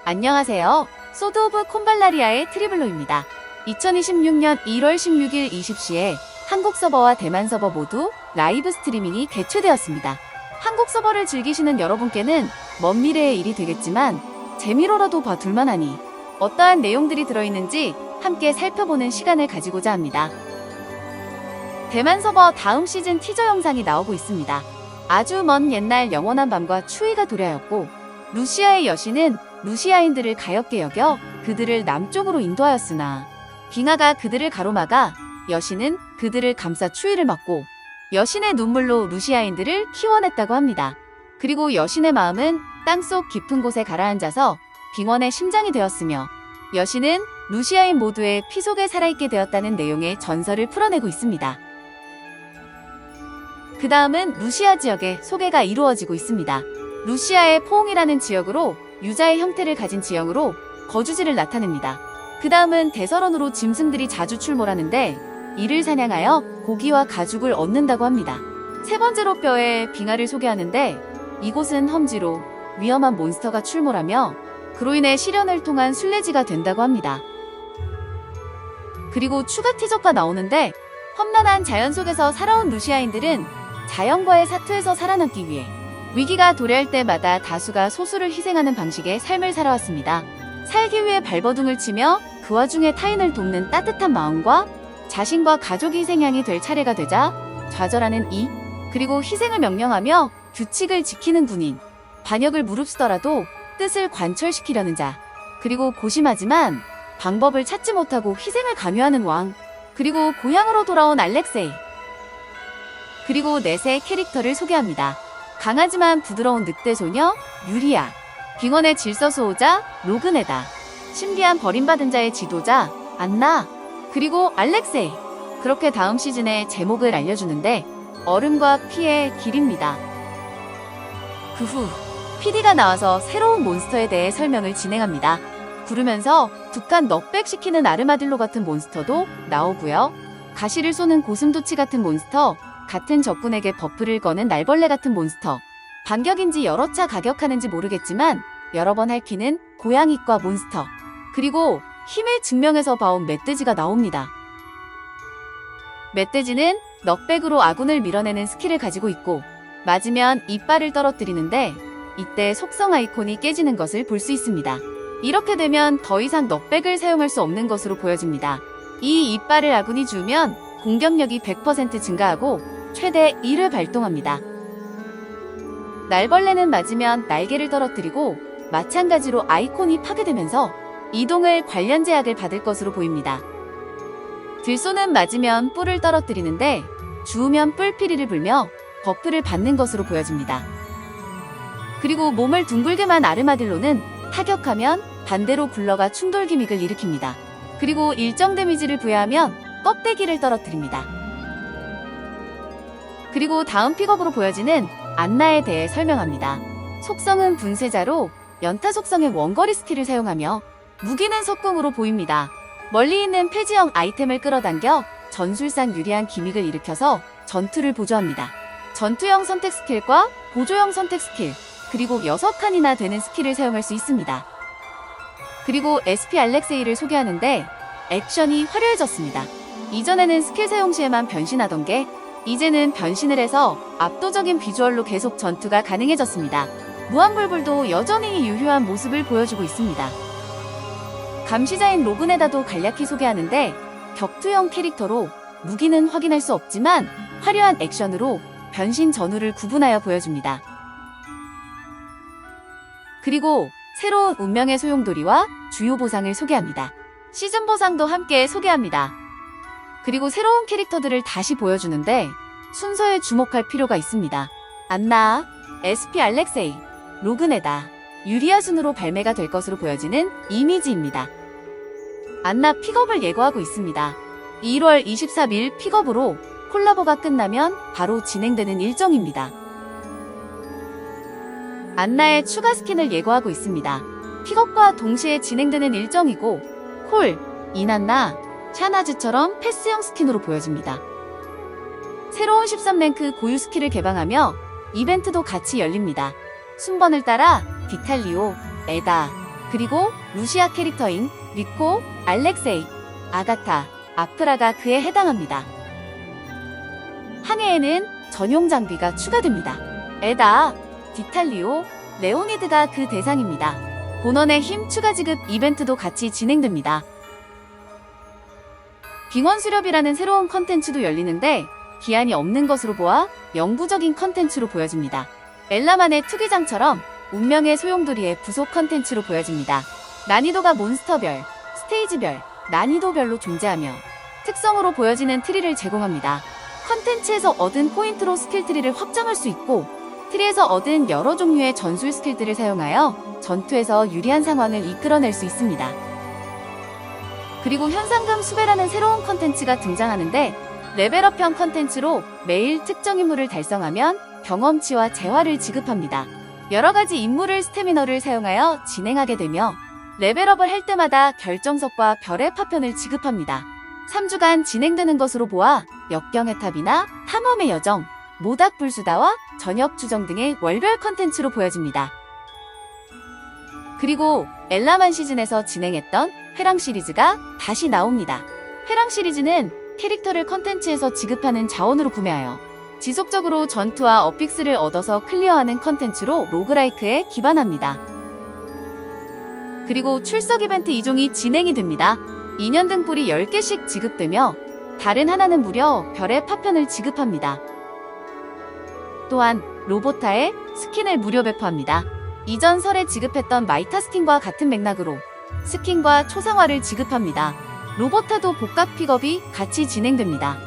안녕하세요. 소드 오브 콤발라리아의 트리블로입니다. 2026년 1월 16일 20시에 한국 서버와 대만 서버 모두 라이브 스트리밍이 개최되었습니다. 한국 서버를 즐기시는 여러분께는 먼 미래의 일이 되겠지만 재미로라도 봐둘만 하니 어떠한 내용들이 들어있는지 함께 살펴보는 시간을 가지고자 합니다. 대만 서버 다음 시즌 티저 영상이 나오고 있습니다. 아주 먼 옛날 영원한 밤과 추위가 도래하였고 루시아의 여신은 루시아인들을 가엾게 여겨 그들을 남쪽으로 인도하였으나 빙하가 그들을 가로막아 여신은 그들을 감싸 추위를 막고 여신의 눈물로 루시아인들을 키워냈다고 합니다. 그리고 여신의 마음은 땅속 깊은 곳에 가라앉아서 빙원의 심장이 되었으며 여신은 루시아인 모두의 피 속에 살아있게 되었다는 내용의 전설을 풀어내고 있습니다. 그 다음은 루시아 지역의 소개가 이루어지고 있습니다. 루시아의 포옹이라는 지역으로 유자의 형태를 가진 지형으로 거주지를 나타냅니다. 그 다음은 대서론으로 짐승들이 자주 출몰하는데 이를 사냥하여 고기와 가죽을 얻는다고 합니다. 세 번째로 뼈의 빙하를 소개하는데 이곳은 험지로 위험한 몬스터가 출몰하며 그로 인해 시련을 통한 순례지가 된다고 합니다. 그리고 추가 티저가 나오는데 험난한 자연 속에서 살아온 루시아인들은 자연과의 사투에서 살아남기 위해 위기가 도래할 때마다 다수가 소수를 희생하는 방식의 삶을 살아왔습니다. 살기 위해 발버둥을 치며 그 와중에 타인을 돕는 따뜻한 마음과 자신과 가족이 희생양이 될 차례가 되자 좌절하는 이, 그리고 희생을 명령하며 규칙을 지키는 군인, 반역을 무릅쓰더라도 뜻을 관철시키려는 자, 그리고 고심하지만 방법을 찾지 못하고 희생을 강요하는 왕, 그리고 고향으로 돌아온 알렉세이, 그리고 넷의 캐릭터를 소개합니다. 강하지만 부드러운 늑대 소녀 유리아, 빙원의 질서 수호자 로그네다, 신비한 버림받은 자의 지도자 안나, 그리고 알렉세이. 그렇게 다음 시즌의 제목을 알려주는데 얼음과 피의 길입니다. 그 후 PD가 나와서 새로운 몬스터에 대해 설명을 진행합니다. 부르면서 북한 넉백시키는 아르마딜로 같은 몬스터도 나오고요. 가시를 쏘는 고슴도치 같은 몬스터, 같은 적군에게 버프를 거는 날벌레 같은 몬스터, 반격인지 여러 차 가격하는지 모르겠지만 여러 번 핥히는 고양이과 몬스터, 그리고 힘을 증명해서 봐온 멧돼지가 나옵니다. 멧돼지는 넉백으로 아군을 밀어내는 스킬을 가지고 있고 맞으면 이빨을 떨어뜨리는데 이때 속성 아이콘이 깨지는 것을 볼 수 있습니다. 이렇게 되면 더 이상 넉백을 사용할 수 없는 것으로 보여집니다. 이 이빨을 아군이 주우면 공격력이 100% 증가하고 최대 1을 발동합니다. 날벌레는 맞으면 날개를 떨어뜨리고 마찬가지로 아이콘이 파괴되면서 이동을 관련 제약을 받을 것으로 보입니다. 들소는 맞으면 뿔을 떨어뜨리는데 주우면 뿔피리를 불며 버프를 받는 것으로 보여집니다. 그리고 몸을 둥글게만 아르마딜로는 타격하면 반대로 굴러가 충돌 기믹을 일으킵니다. 그리고 일정 데미지를 부여하면 껍데기를 떨어뜨립니다. 그리고 다음 픽업으로 보여지는 안나에 대해 설명합니다. 속성은 분쇄자로 연타 속성의 원거리 스킬을 사용하며 무기는 석궁으로 보입니다. 멀리 있는 폐지형 아이템을 끌어당겨 전술상 유리한 기믹을 일으켜서 전투를 보조합니다. 전투형 선택 스킬과 보조형 선택 스킬, 그리고 6칸이나 되는 스킬을 사용할 수 있습니다. 그리고 SP 알렉세이를 소개하는데 액션이 화려해졌습니다. 이전에는 스킬 사용 시에만 변신하던 게 이제는 변신을 해서 압도적인 비주얼로 계속 전투가 가능해졌습니다. 무한불불도 여전히 유효한 모습을 보여주고 있습니다. 감시자인 로그네다도 간략히 소개하는데 격투형 캐릭터로 무기는 확인할 수 없지만 화려한 액션으로 변신 전후를 구분하여 보여줍니다. 그리고 새로운 운명의 소용돌이와 주요 보상을 소개합니다. 시즌 보상도 함께 소개합니다. 그리고 새로운 캐릭터들을 다시 보여주는데 순서에 주목할 필요가 있습니다. 안나, SP 알렉세이, 로그네다, 유리아 순으로 발매가 될 것으로 보여지는 이미지입니다. 안나 픽업을 예고하고 있습니다. 1월 23일 픽업으로 콜라보가 끝나면 바로 진행되는 일정입니다. 안나의 추가 스킨을 예고하고 있습니다. 픽업과 동시에 진행되는 일정이고 콜, 이난나, 샤나즈처럼 패스형 스킨으로 보여집니다. 새로운 13랭크 고유 스킬을 개방하며 이벤트도 같이 열립니다. 순번을 따라 디탈리오, 에다, 그리고 루시아 캐릭터인 리코, 알렉세이, 아가타, 아프라가 그에 해당합니다. 항해에는 전용 장비가 추가됩니다. 에다, 디탈리오, 레오니드가 그 대상입니다. 본원의 힘 추가 지급 이벤트도 같이 진행됩니다. 빙원 수렵이라는 새로운 컨텐츠도 열리는데 기한이 없는 것으로 보아 영구적인 컨텐츠로 보여집니다. 엘라만의 투기장처럼 운명의 소용돌이의 부속 컨텐츠로 보여집니다. 난이도가 몬스터별, 스테이지별, 난이도별로 존재하며 특성으로 보여지는 트리를 제공합니다. 컨텐츠에서 얻은 포인트로 스킬 트리를 확장할 수 있고 트리에서 얻은 여러 종류의 전술 스킬들을 사용하여 전투에서 유리한 상황을 이끌어낼 수 있습니다. 그리고 현상금 수배라는 새로운 컨텐츠가 등장하는데 레벨업형 컨텐츠로 매일 특정 임무를 달성하면 경험치와 재화를 지급합니다. 여러가지 임무를 스태미너를 사용하여 진행하게 되며 레벨업을 할 때마다 결정석과 별의 파편을 지급합니다. 3주간 진행되는 것으로 보아 역경의 탑이나 탐험의 여정, 모닥불수다와 저녁 추정 등의 월별 컨텐츠로 보여집니다. 그리고 엘라만 시즌에서 진행했던 회랑 시리즈가 다시 나옵니다. 회랑 시리즈는 캐릭터를 컨텐츠에서 지급하는 자원으로 구매하여 지속적으로 전투와 어픽스를 얻어서 클리어하는 컨텐츠로 로그라이크에 기반합니다. 그리고 출석 이벤트 2종이 진행이 됩니다. 2년 등불이 10개씩 지급되며 다른 하나는 무려 별의 파편을 지급합니다. 또한 로보타의 스킨을 무료 배포합니다. 이전 설에 지급했던 마이타 스킨과 같은 맥락으로 스킨과 초상화를 지급합니다. 로보타도 복각 픽업이 같이 진행됩니다.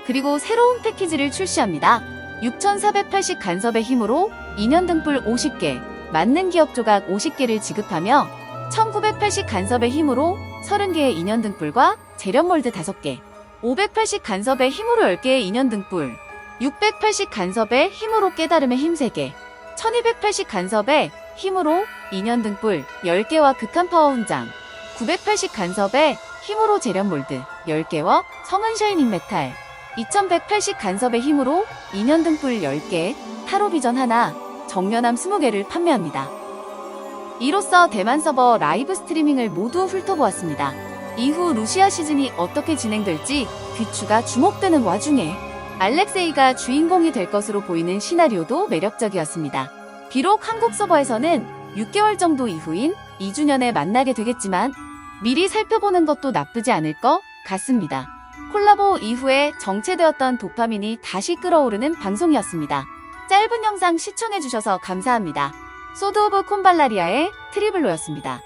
그리고 새로운 패키지를 출시합니다. 6,480 간섭의 힘으로 2년 등불 50개, 맞는 기업 조각 50개를 지급하며 1980 간섭의 힘으로 30개의 2년 등불과 재련 몰드 5개, 580 간섭의 힘으로 10개의 2년 등불, 680 간섭의 힘으로 깨달음의 힘 3개, 1280 간섭의 힘으로 2년 등불 10개와 극한 파워 훈장, 980 간섭의 힘으로 재련 몰드 10개와 성은 샤이닝 메탈, 2180 간섭의 힘으로 2년 등불 10개, 타로 비전 하나, 정련함 20개를 판매합니다. 이로써 대만 서버 라이브 스트리밍을 모두 훑어보았습니다. 이후 루시아 시즌이 어떻게 진행될지 귀추가 주목되는 와중에 알렉세이가 주인공이 될 것으로 보이는 시나리오도 매력적이었습니다. 비록 한국 서버에서는 6개월 정도 이후인 2주년에 만나게 되겠지만 미리 살펴보는 것도 나쁘지 않을 것 같습니다. 콜라보 이후에 정체되었던 도파민이 다시 끌어오르는 방송이었습니다. 짧은 영상 시청해주셔서 감사합니다. 소드 오브 콤발라리아의 트리블로였습니다.